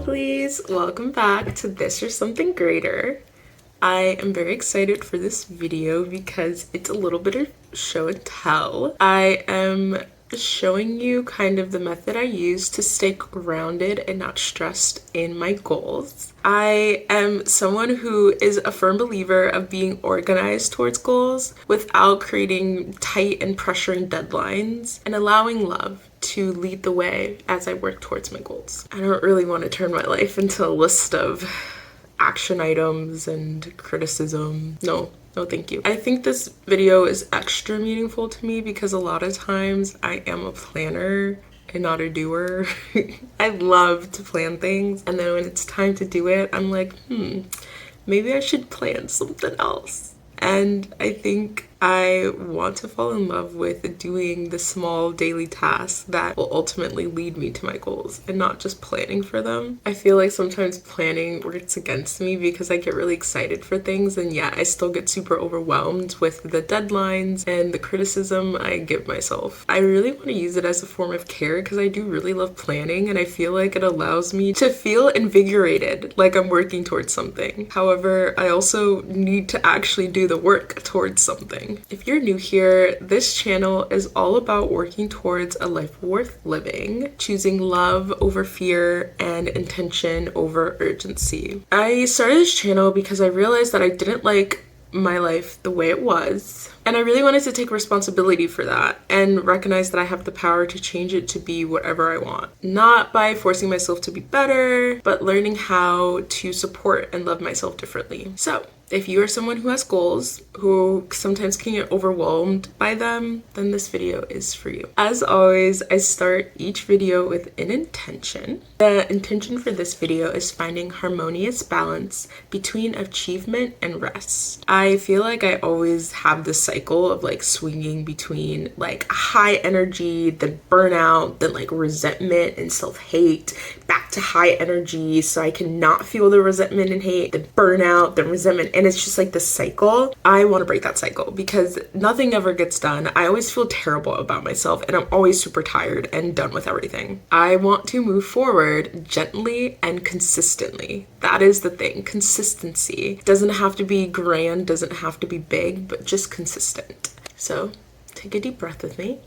lovelies, welcome back to This or Something Greater. I am very excited for this video because it's a little bit of show and tell. I am showing you kind of the method I use to stay grounded and not stressed in my goals. I am someone who is a firm believer of being organized towards goals without creating tight and pressuring deadlines and allowing love to lead the way as I work towards my goals. I don't really want to turn my life into a list of action items and criticism. No, thank you. I think this video is extra meaningful to me because a lot of times I am a planner and not a doer. I love to plan things, and then when it's time to do it, I'm like, maybe I should plan something else. And I think I want to fall in love with doing the small daily tasks that will ultimately lead me to my goals and not just planning for them. I feel like sometimes planning works against me because I get really excited for things, and yet I still get super overwhelmed with the deadlines and the criticism I give myself. I really want to use it as a form of care because I do really love planning, and I feel like it allows me to feel invigorated, like I'm working towards something. However, I also need to actually do the work towards something. If you're new here, this channel is all about working towards a life worth living, choosing love over fear and intention over urgency. I started this channel because I realized that I didn't like my life the way it was, and I really wanted to take responsibility for that and recognize that I have the power to change it to be whatever I want. Not by forcing myself to be better, but learning how to support and love myself differently. So if you are someone who has goals, who sometimes can get overwhelmed by them, then this video is for you. As always, I start each video with an intention. The intention for this video is finding harmonious balance between achievement and rest. I feel like I always have this cycle of like swinging between like high energy, then burnout, then like resentment and self-hate, back to high energy so I cannot feel the resentment and hate, then burnout, then resentment. And it's just like this cycle. I want to break that cycle because nothing ever gets done. I always feel terrible about myself, and I'm always super tired and done with everything. I want to move forward gently and consistently. That is the thing. Consistency doesn't have to be grand, doesn't have to be big, but just consistent. So take a deep breath with me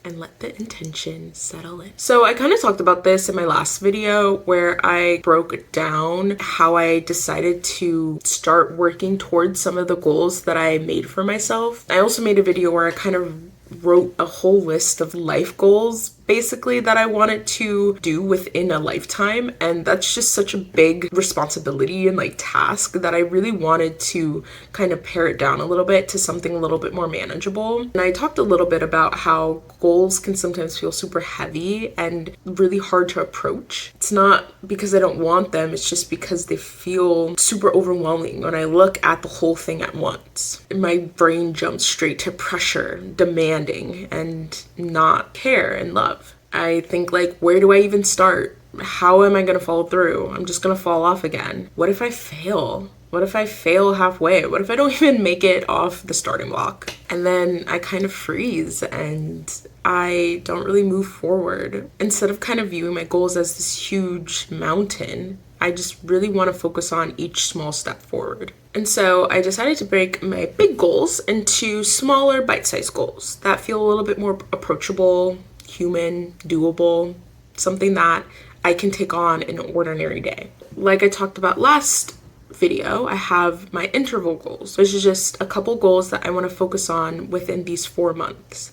and let the intention settle in. So I kind of talked about this in my last video where I broke down how I decided to start working towards some of the goals that I made for myself. I also made a video where I kind of wrote a whole list of life goals basically that I wanted to do within a lifetime, and that's just such a big responsibility and like task that I really wanted to kind of pare it down a little bit to something a little bit more manageable. And I talked a little bit about how goals can sometimes feel super heavy and really hard to approach. It's not because I don't want them, it's just because they feel super overwhelming when I look at the whole thing at once. My brain jumps straight to pressure, demanding, and not care and love. I think like, where do I even start? How am I going to follow through? I'm just going to fall off again. What if I fail? What if I fail halfway? What if I don't even make it off the starting block? And then I kind of freeze and I don't really move forward. Instead of kind of viewing my goals as this huge mountain, I just really want to focus on each small step forward. And so I decided to break my big goals into smaller bite-sized goals that feel a little bit more approachable, human, doable, something that I can take on in an ordinary day. Like I talked about last video, I have my interval goals, which is just a couple goals that I want to focus on within these 4 months.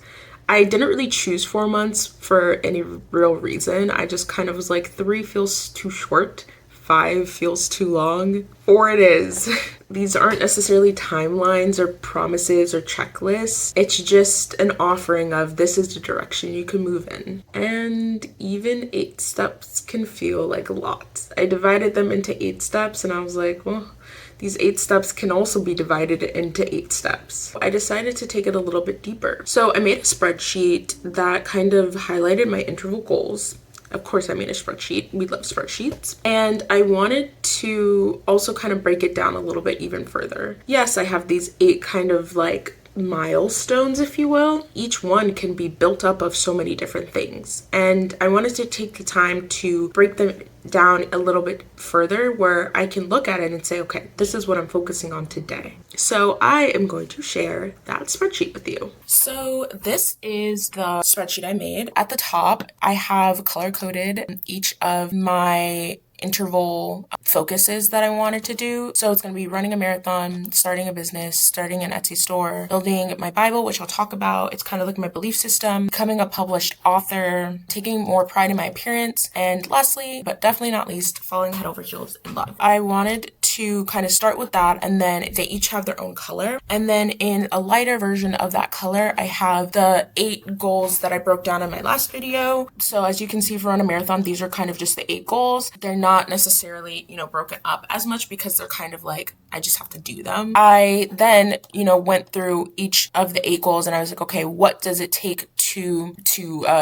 I didn't really choose 4 months for any real reason. I just kind of was like, 3 feels too short, 5 feels too long, 4 it is. These aren't necessarily timelines or promises or checklists. It's just an offering of this is the direction you can move in. And even 8 steps can feel like a lot. I divided them into 8 steps and I was like, well, these 8 steps can also be divided into 8 steps. I decided to take it a little bit deeper. So I made a spreadsheet that kind of highlighted my interval goals. Of course, I made a spreadsheet. We love spreadsheets. And I wanted to also kind of break it down a little bit even further. Yes, I have these 8 kind of like milestones, if you will. Each one can be built up of so many different things. And I wanted to take the time to break them down a little bit further where I can look at it and say, okay, this is what I'm focusing on today. So I am going to share that spreadsheet with you. So this is the spreadsheet I made. At the top, I have color-coded each of my interval focuses that I wanted to do. So it's going to be running a marathon, starting a business, starting an Etsy store, building my Bible, which I'll talk about. It's kind of like my belief system, becoming a published author, taking more pride in my appearance, and lastly, but definitely not least, falling head over heels in love. I wanted to kind of start with that, and then they each have their own color. And then in a lighter version of that color, I have the 8 goals that I broke down in my last video. So as you can see, for Run a Marathon, these are kind of just the 8 goals. They're not necessarily, broken up as much because they're kind of like, I just have to do them. I then, went through each of the 8 goals and I was like, okay, what does it take to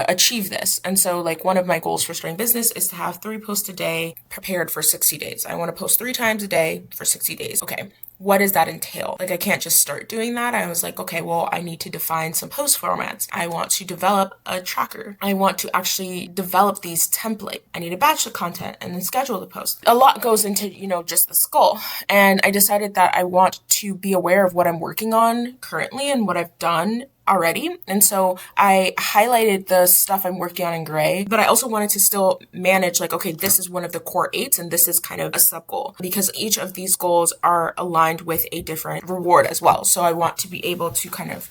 achieve this? And so like one of my goals for starting business is to have 3 posts a day prepared for 60 days. I want to post 3 times a day for 60 days. Okay. What does that entail? Like, I can't just start doing that. I was like, okay, well, I need to define some post formats. I want to develop a tracker. I want to actually develop these templates. I need to batch the content and then schedule the post. A lot goes into, just this goal. And I decided that I want to be aware of what I'm working on currently and what I've done already. And so I highlighted the stuff I'm working on in gray, but I also wanted to still manage like, okay, this is one of the core 8s and this is kind of a sub goal because each of these goals are aligned with a different reward as well. So I want to be able to kind of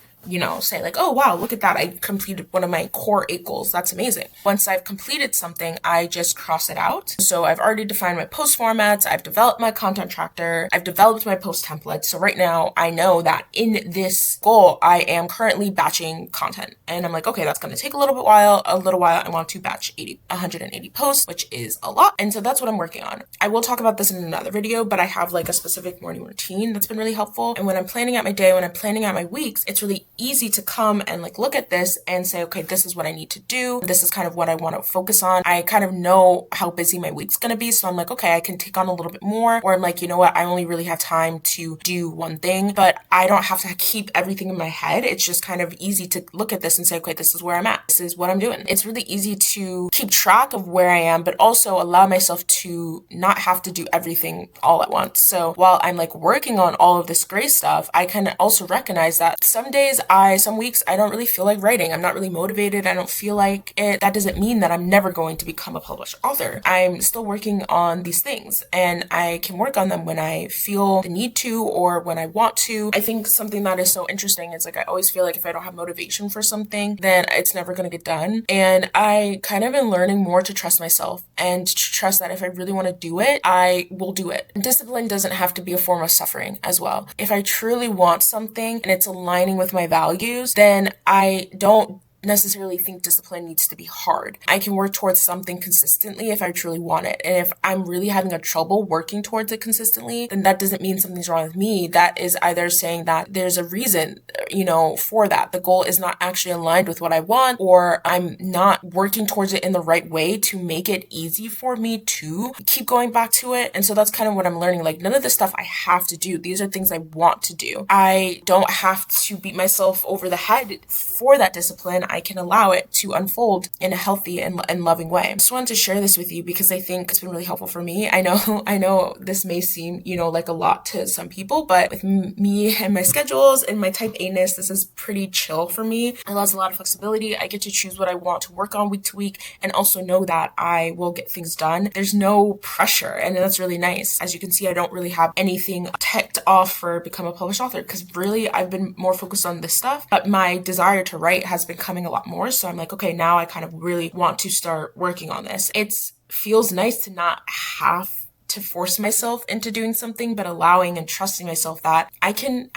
say like, oh, wow, look at that. I completed one of my core 8 goals. That's amazing. Once I've completed something, I just cross it out. So I've already defined my post formats. I've developed my content tracker. I've developed my post templates. So right now I know that in this goal, I am currently batching content and I'm like, okay, that's going to take a little while. I want to batch 180 posts, which is a lot. And so that's what I'm working on. I will talk about this in another video, but I have like a specific morning routine that's been really helpful. And when I'm planning out my day, when I'm planning out my weeks, it's really easy to come and like look at this and say, okay, this is what I need to do. This is kind of what I want to focus on. I kind of know how busy my week's going to be. So I'm like, okay, I can take on a little bit more. Or I'm like, you know what? I only really have time to do one thing, but I don't have to keep everything in my head. It's just kind of easy to look at this and say, okay, this is where I'm at. This is what I'm doing. It's really easy to keep track of where I am, but also allow myself to not have to do everything all at once. So while I'm like working on all of this gray stuff, I can also recognize that some days some weeks I don't really feel like writing. I'm not really motivated. I don't feel like it. That doesn't mean that I'm never going to become a published author. I'm still working on these things and I can work on them when I feel the need to or when I want to. I think something that is so interesting is like I always feel like if I don't have motivation for something, then it's never going to get done. And I kind of been learning more to trust myself and to trust that if I really want to do it, I will do it. Discipline doesn't have to be a form of suffering as well. If I truly want something and it's aligning with my values, then I don't necessarily think discipline needs to be hard. I can work towards something consistently if I truly want it. And if I'm really having a trouble working towards it consistently, then that doesn't mean something's wrong with me. That is either saying that there's a reason, for that. The goal is not actually aligned with what I want, or I'm not working towards it in the right way to make it easy for me to keep going back to it. And so that's kind of what I'm learning. Like, none of this stuff I have to do. These are things I want to do. I don't have to beat myself over the head for that discipline. I can allow it to unfold in a healthy and loving way. I just wanted to share this with you because I think it's been really helpful for me. I know this may seem, like a lot to some people, but with me and my schedules and my type A-ness, this is pretty chill for me. It allows a lot of flexibility. I get to choose what I want to work on week to week and also know that I will get things done. There's no pressure and that's really nice. As you can see, I don't really have anything ticked off for become a published author because really I've been more focused on this stuff, but my desire to write has been coming a lot more. So I'm like, okay, now I kind of really want to start working on this. It feels nice to not have to force myself into doing something, but allowing and trusting myself that I can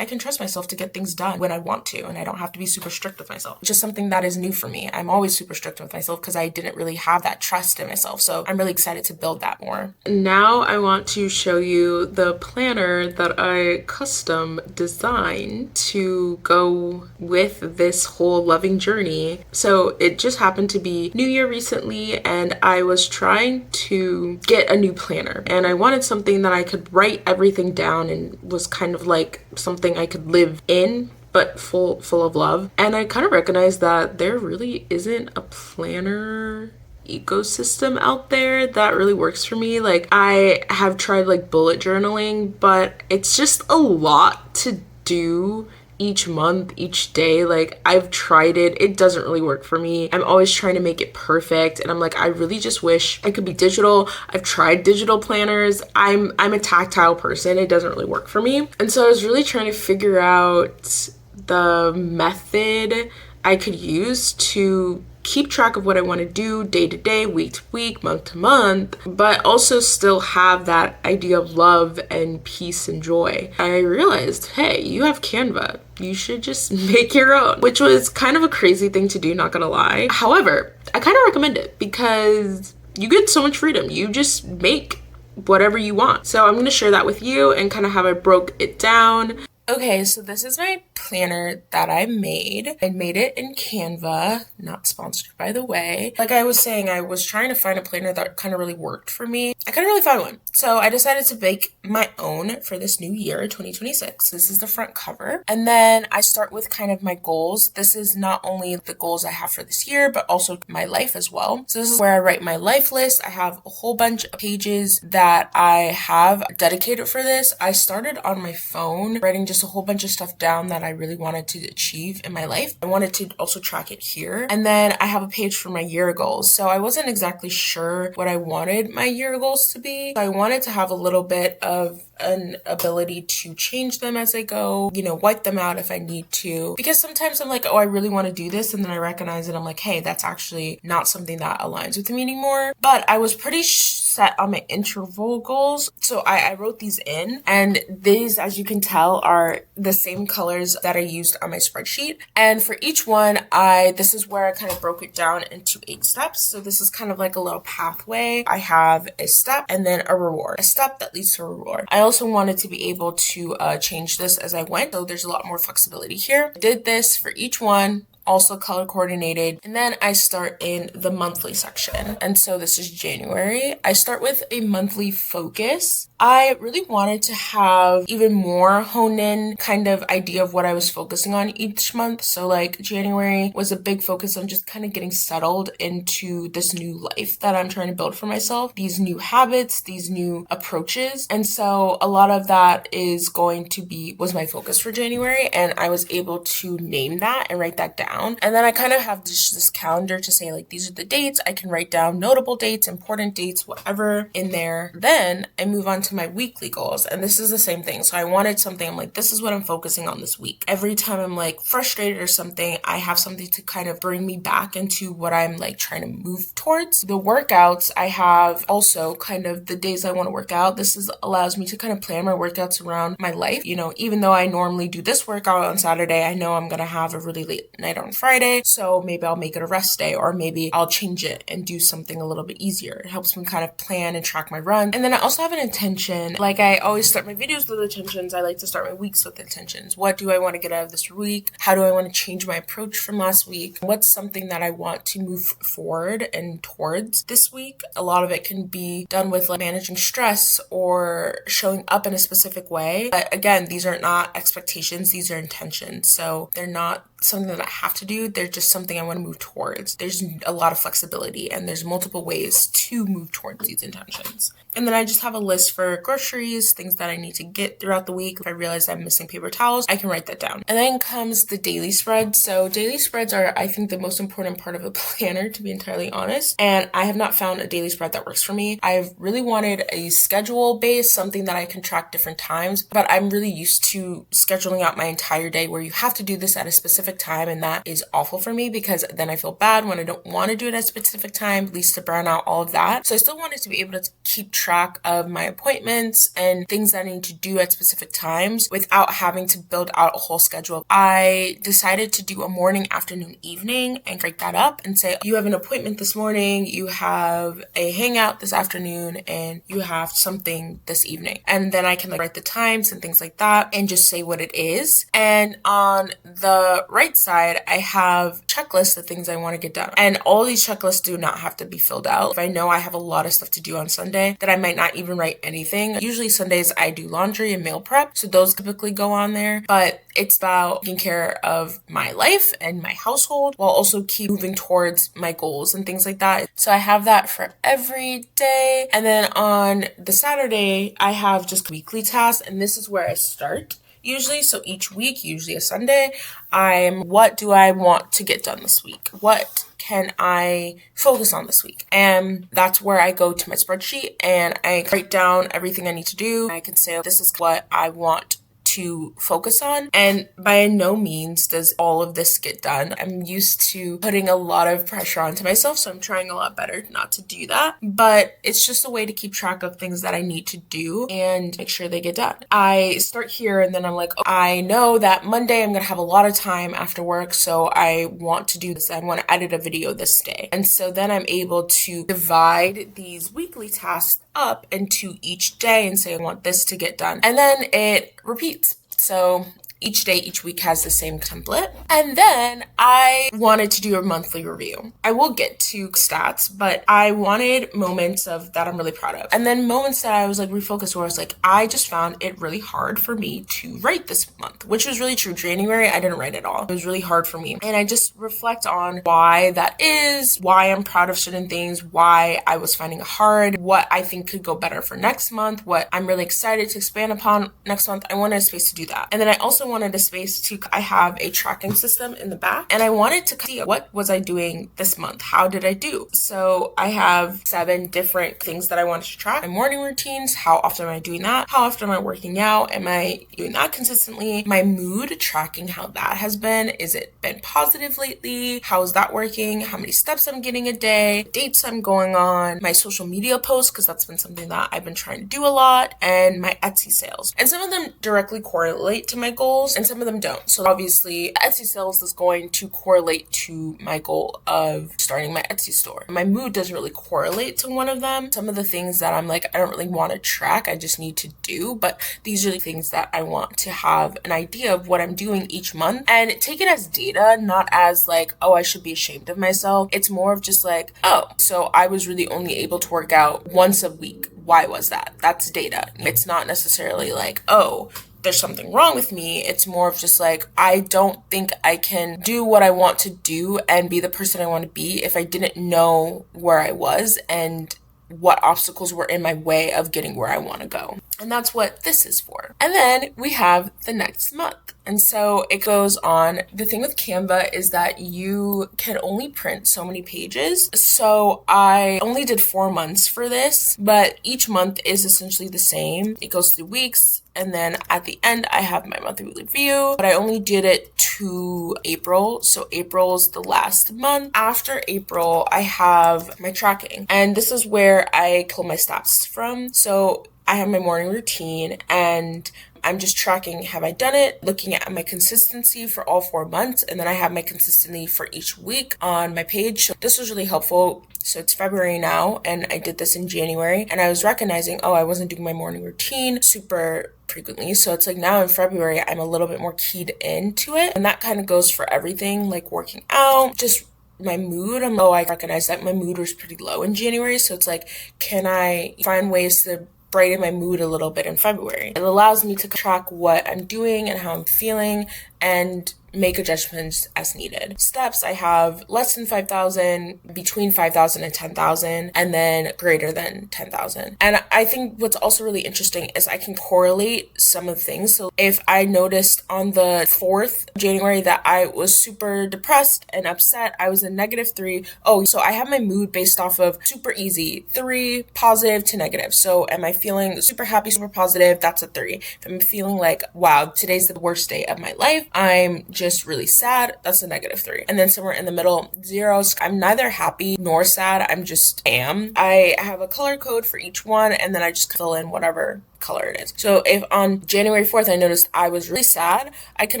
trust myself to get things done when I want to, and I don't have to be super strict with myself. It's just something that is new for me. I'm always super strict with myself because I didn't really have that trust in myself. So I'm really excited to build that more. Now I want to show you the planner that I custom designed to go with this whole loving journey. So it just happened to be New Year recently, and I was trying to get a new planner. And I wanted something that I could write everything down and was kind of like something I could live in, but full of love. And I kind of recognize that there really isn't a planner ecosystem out there that really works for me. Like, I have tried like bullet journaling, but it's just a lot to do each month, each day. Like, I've tried it doesn't really work for me. I'm always trying to make it perfect, and I'm like, I really just wish I could be digital. I've tried digital planners. I'm a tactile person. It doesn't really work for me. And so I was really trying to figure out the method I could use to keep track of what I want to do day to day, week to week, month to month, but also still have that idea of love and peace and joy. I realized, hey, you have Canva. You should just make your own, which was kind of a crazy thing to do, not gonna lie. However, I kind of recommend it because you get so much freedom. You just make whatever you want. So I'm gonna share that with you and kind of how I broke it down. Okay, so this is my planner that I made. I made it in Canva, not sponsored by the way. Like I was saying, I was trying to find a planner that kind of really worked for me. I couldn't really find one. So I decided to make my own for this new year, 2026. This is the front cover. And then I start with kind of my goals. This is not only the goals I have for this year, but also my life as well. So this is where I write my life list. I have a whole bunch of pages that I have dedicated for this. I started on my phone writing just a whole bunch of stuff down that I really wanted to achieve in my life. I wanted to also track it here. And then I have a page for my year goals. So I wasn't exactly sure what I wanted my year goals to be. So I wanted to have a little bit of an ability to change them as I go, wipe them out if I need to. Because sometimes I'm like, oh, I really want to do this. And then I recognize it. I'm like, hey, that's actually not something that aligns with me anymore. But I was pretty set on my interval goals. So I wrote these in, and these, as you can tell, are the same colors that I used on my spreadsheet. And for each one, this is where I kind of broke it down into 8 steps. So this is kind of like a little pathway. I have a step and then a reward, a step that leads to a reward. I also wanted to be able to change this as I went. So there's a lot more flexibility here. I did this for each one, also color coordinated. And then I start in the monthly section. And so this is January. I start with a monthly focus. I really wanted to have even more honed in kind of idea of what I was focusing on each month. So like January was a big focus on just kind of getting settled into this new life that I'm trying to build for myself, these new habits, these new approaches. And so a lot of that was my focus for January. And I was able to name that and write that down. And then I kind of have this calendar to say, like, these are the dates. I can write down notable dates, important dates, whatever in there. Then I move on to my weekly goals. And this is the same thing. So I wanted something, I'm like, this is what I'm focusing on this week. Every time I'm like frustrated or something, I have something to kind of bring me back into what I'm like trying to move towards. The workouts, I have also kind of the days I want to work out. Allows me to kind of plan my workouts around my life. Even though I normally do this workout on Saturday, I know I'm going to have a really late night on Friday, so maybe I'll make it a rest day, or maybe I'll change it and do something a little bit easier. It helps me kind of plan and track my run. And then I also have an intention. Like, I always start my videos with intentions. I like to start my weeks with intentions. What do I want to get out of this week? How do I want to change my approach from last week? What's something that I want to move forward and towards this week? A lot of it can be done with like managing stress or showing up in a specific way. But again, these are not expectations. These are intentions. So they're not something that I have to do. They're just something I want to move towards. There's a lot of flexibility and there's multiple ways to move towards these intentions. And then I just have a list for groceries, things that I need to get throughout the week. If I realize I'm missing paper towels, I can write that down. And then comes the daily spread. So daily spreads are, I think, the most important part of a planner, to be entirely honest. And I have not found a daily spread that works for me. I've really wanted a schedule based, something that I can track different times, but I'm really used to scheduling out my entire day where you have to do this at a specific time, and that is awful for me because then I feel bad when I don't want to do it at a specific time, leads to burnout, all of that. So I still wanted to be able to keep track of my appointments and things that I need to do at specific times without having to build out a whole schedule. I decided to do a morning, afternoon, evening and break that up and say, you have an appointment this morning, you have a hangout this afternoon, and you have something this evening. And then I can write the times and things like that and just say what it is. And on the right side, I have checklists of things I want to get done. And all these checklists do not have to be filled out. If I know I have a lot of stuff to do on Sunday, Sunday that I might not even write anything. Usually Sundays I do laundry and meal prep, so those typically go on there, but it's about taking care of my life and my household while also keep moving towards my goals and things like that. So I have that for every day. And then on the Saturday, I have just weekly tasks, and this is where I start usually. So each week, usually a Sunday, what do I want to get done this week? What can I focus on this week? And that's where I go to my spreadsheet and I write down everything I need to do. I can say, this is what I want to focus on. And by no means does all of this get done. I'm used to putting a lot of pressure onto myself, so I'm trying a lot better not to do that. But it's just a way to keep track of things that I need to do and make sure they get done. I start here and then I'm like, oh, I know that Monday I'm going to have a lot of time after work, so I want to do this. I want to edit a video this day. And so then I'm able to divide these weekly tasks up into each day and say, I want this to get done. And then it repeats. So each day, each week has the same template. And then I wanted to do a monthly review. I will get to stats, but I wanted moments of that I'm really proud of. And then moments that I was like refocused where I was like, I just found it really hard for me to write this month, which was really true. January, I didn't write at all. It was really hard for me. And I just reflect on why that is, why I'm proud of certain things, why I was finding it hard, what I think could go better for next month, what I'm really excited to expand upon next month. I wanted a space to do that. And then I also wanted a space to, I have a tracking system in the back and I wanted to see what was I doing this month? How did I do? So I have 7 different things that I wanted to track. My morning routines, how often am I doing that? How often am I working out? Am I doing that consistently? My mood, tracking how that has been. Is it been positive lately? How is that working? How many steps I'm getting a day? Dates I'm going on? My social media posts, because that's been something that I've been trying to do a lot, and my Etsy sales. And some of them directly correlate to my goals and some of them don't. So obviously Etsy sales is going to correlate to my goal of starting my Etsy store. My mood doesn't really correlate to one of them. Some of the things that I'm like, I don't really want to track, I just need to do, but these are the things that I want to have an idea of what I'm doing each month and take it as data, not as like, oh, I should be ashamed of myself. It's more of just like, oh, so I was really only able to work out once a week. Why was that? That's data. It's not necessarily like, oh, there's something wrong with me. It's more of just like, I don't think I can do what I want to do and be the person I want to be if I didn't know where I was and what obstacles were in my way of getting where I want to go. And that's what this is for. And then we have the next month. And so it goes on. The thing with Canva is that you can only print so many pages. So I only did 4 months for this, but each month is essentially the same. It goes through weeks. And then at the end, I have my monthly review, but I only did it to April. So April is the last month. After April, I have my tracking. And this is where I pull my stats from. So I have my morning routine and I'm just tracking, have I done it? Looking at my consistency for all 4 months. And then I have my consistency for each week on my page. So this was really helpful. So it's February now, and I did this in January, and I was recognizing, oh, I wasn't doing my morning routine super frequently. So it's like now in February, I'm a little bit more keyed into it. And that kind of goes for everything, like working out, just my mood. I recognize that my mood was pretty low in January. So it's like, can I find ways to brighten my mood a little bit in February? It allows me to track what I'm doing and how I'm feeling and make adjustments as needed. Steps, I have less than 5,000, between 5,000 and 10,000, and then greater than 10,000. And I think what's also really interesting is I can correlate some of things. So if I noticed on the 4th of January that I was super depressed and upset, I was a -3. Oh, so I have my mood based off of super easy, 3, positive to negative. So am I feeling super happy, super positive? That's a 3. If I'm feeling like, wow, today's the worst day of my life, I'm just really sad, that's a -3. And then somewhere in the middle, 0, I'm neither happy nor sad, I'm just am. I have a color code for each one, and then I just fill in whatever color it is. So if on January 4th I noticed I was really sad, I can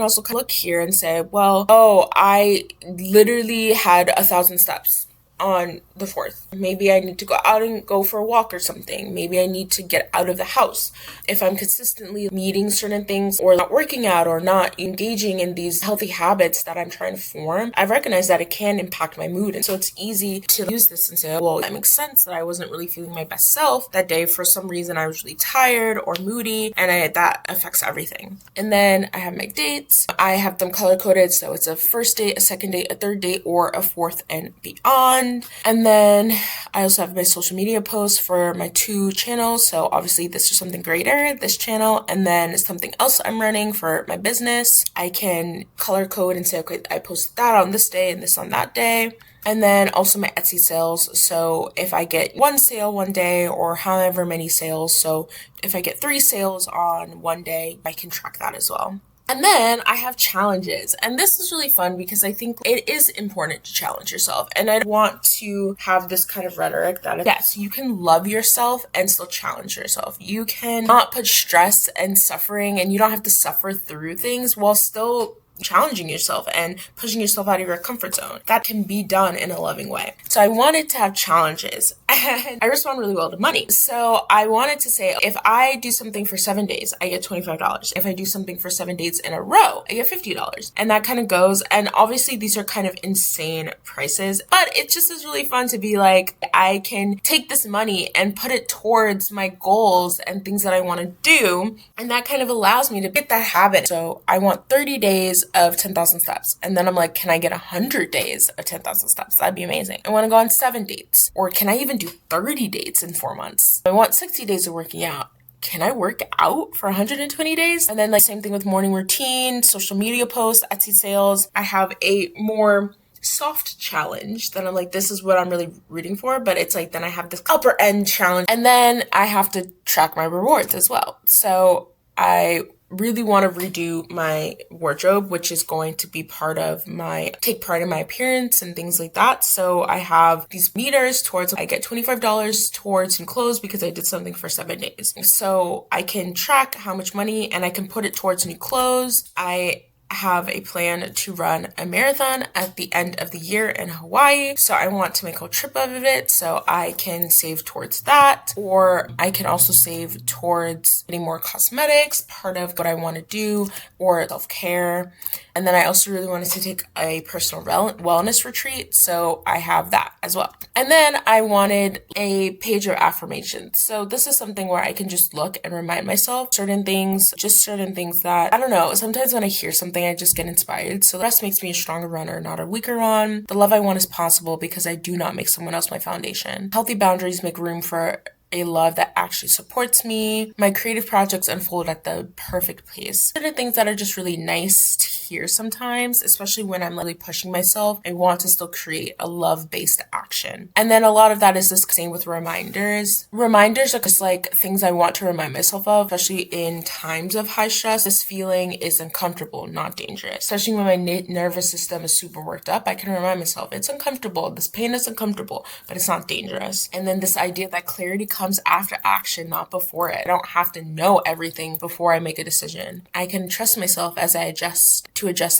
also look here and say, well, oh, I literally had 1,000 steps. on the 4th. Maybe I need to go out and go for a walk or something. Maybe I need to get out of the house. If I'm consistently meeting certain things or not working out or not engaging in these healthy habits that I'm trying to form, I recognize that it can impact my mood. And so it's easy to use this and say, well, that makes sense that I wasn't really feeling my best self that day. For some reason, I was really tired or moody, and that affects everything. And then I have my dates. I have them color coded. So it's a first date, a second date, a third date, or a fourth and beyond. And then I also have my social media posts for my 2 channels. So obviously this is something greater, this channel, and then something else I'm running for my business. I can color code and say, okay, I posted that on this day and this on that day. And then also my Etsy sales. So if I get 1 sale one day or however many sales, so if I get 3 sales on one day, I can track that as well. And then I have challenges. And this is really fun because I think it is important to challenge yourself. And I want to have this kind of rhetoric that, yes, you can love yourself and still challenge yourself. You can not put stress and suffering, and you don't have to suffer through things while still challenging yourself and pushing yourself out of your comfort zone. That can be done in a loving way. So I wanted to have challenges, and I respond really well to money. So I wanted to say, if I do something for 7 days, I get $25. If I do something for 7 days in a row, I get $50. And that kind of goes. And obviously these are kind of insane prices, but it just is really fun to be like, I can take this money and put it towards my goals and things that I want to do. And that kind of allows me to get that habit. So I want 30 days of 10,000 steps. And then I'm like, can I get 100 days of 10,000 steps? That'd be amazing. I want to go on 7 dates, or can I even do 30 dates in 4 months? I want 60 days of working out. Can I work out for 120 days? And then like same thing with morning routine, social media posts, Etsy sales. I have a more soft challenge that I'm like, this is what I'm really rooting for, but it's like, then I have this upper end challenge, and then I have to track my rewards as well. So I really want to redo my wardrobe, which is going to be take pride in my appearance and things like that. So I have these meters towards, I get $25 towards new clothes because I did something for 7 days. So I can track how much money, and I can put it towards new clothes. I have a plan to run a marathon at the end of the year in Hawaii. So I want to make a trip out of it so I can save towards that, or I can also save towards getting more cosmetics, part of what I want to do, or self-care. And then I also really wanted to take a personal wellness retreat. So I have that as well. And then I wanted a page of affirmations. So this is something where I can just look and remind myself certain things that, I don't know, sometimes when I hear something, I just get inspired. So the rest makes me a stronger runner, not a weaker one. The love I want is possible because I do not make someone else my foundation. Healthy boundaries make room for a love that actually supports me. My creative projects unfold at the perfect pace. Certain things that are just really nice to hear sometimes, especially when I'm really pushing myself. I want to still create a love-based action. And then a lot of that is the same with reminders. Reminders are just like things I want to remind myself of, especially in times of high stress. This feeling is uncomfortable, not dangerous. Especially when my nervous system is super worked up, I can remind myself it's uncomfortable. This pain is uncomfortable, but it's not dangerous. And then this idea that clarity comes after action, not before it. I don't have to know everything before I make a decision. I can trust myself as I adjust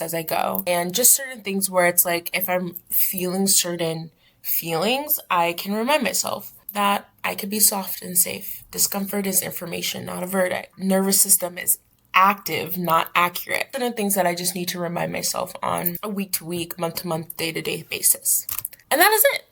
as I go. And just certain things where it's like, if I'm feeling certain feelings, I can remind myself that I could be soft and safe. Discomfort is information, not a verdict. Nervous system is active, not accurate. Certain things that I just need to remind myself on a week-to-week, month-to-month, day-to-day basis. And that is it.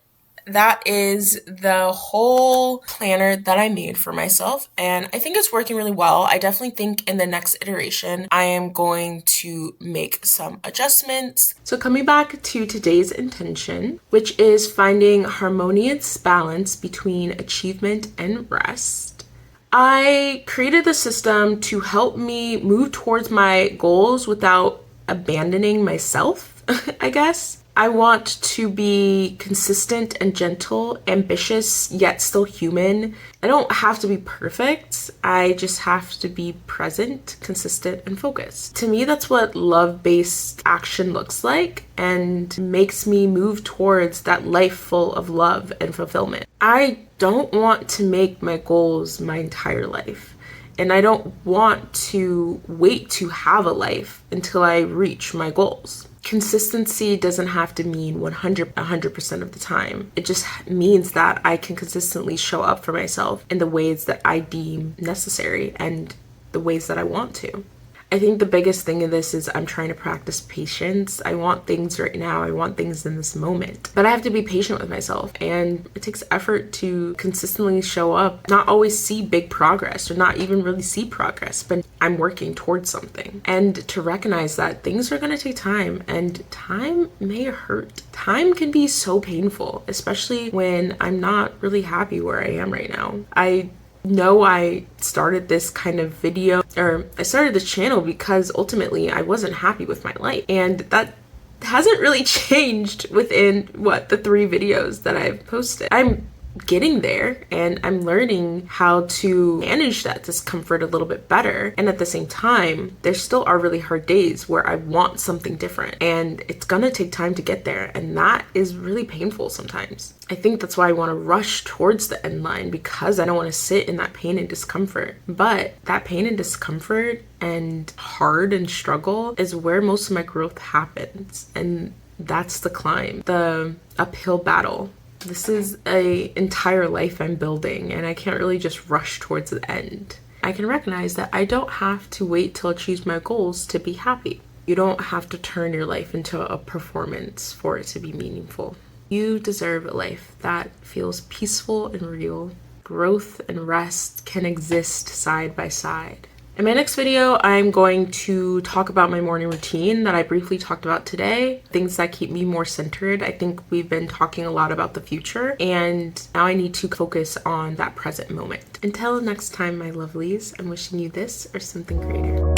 That is the whole planner that I made for myself, and I think it's working really well. I definitely think in the next iteration, I am going to make some adjustments. So coming back to today's intention, which is finding harmonious balance between achievement and rest, I created the system to help me move towards my goals without abandoning myself, I guess. I want to be consistent and gentle, ambitious, yet still human. I don't have to be perfect. I just have to be present, consistent, and focused. To me, that's what love-based action looks like and makes me move towards that life full of love and fulfillment. I don't want to make my goals my entire life. And I don't want to wait to have a life until I reach my goals. consistency doesn't have to mean 100% of the time. It just means that I can consistently show up for myself in the ways that I deem necessary and the ways that I want to. I think the biggest thing in this is I'm trying to practice patience. I want things right now. I want things in this moment. But I have to be patient with myself, and it takes effort to consistently show up, not always see big progress or not even really see progress, but I'm working towards something. And to recognize that things are going to take time, and time may hurt. Time can be so painful, especially when I'm not really happy where I am right now. I started this kind of video, or I started this channel because ultimately I wasn't happy with my life, and that hasn't really changed within the 3 videos that I've posted. I'm getting there, and I'm learning how to manage that discomfort a little bit better. And at the same time, there still are really hard days where I want something different, and it's gonna take time to get there, and that is really painful sometimes. I think that's why I want to rush towards the end line, because I don't want to sit in that pain and discomfort. But that pain and discomfort and hard and struggle is where most of my growth happens, and that's the climb, the uphill battle. This is an entire life I'm building, and I can't really just rush towards the end. I can recognize that I don't have to wait till I achieve my goals to be happy. You don't have to turn your life into a performance for it to be meaningful. You deserve a life that feels peaceful and real. Growth and rest can exist side by side. In my next video, I'm going to talk about my morning routine that I briefly talked about today, things that keep me more centered. I think we've been talking a lot about the future, and now I need to focus on that present moment. Until next time, my lovelies, I'm wishing you this or something greater.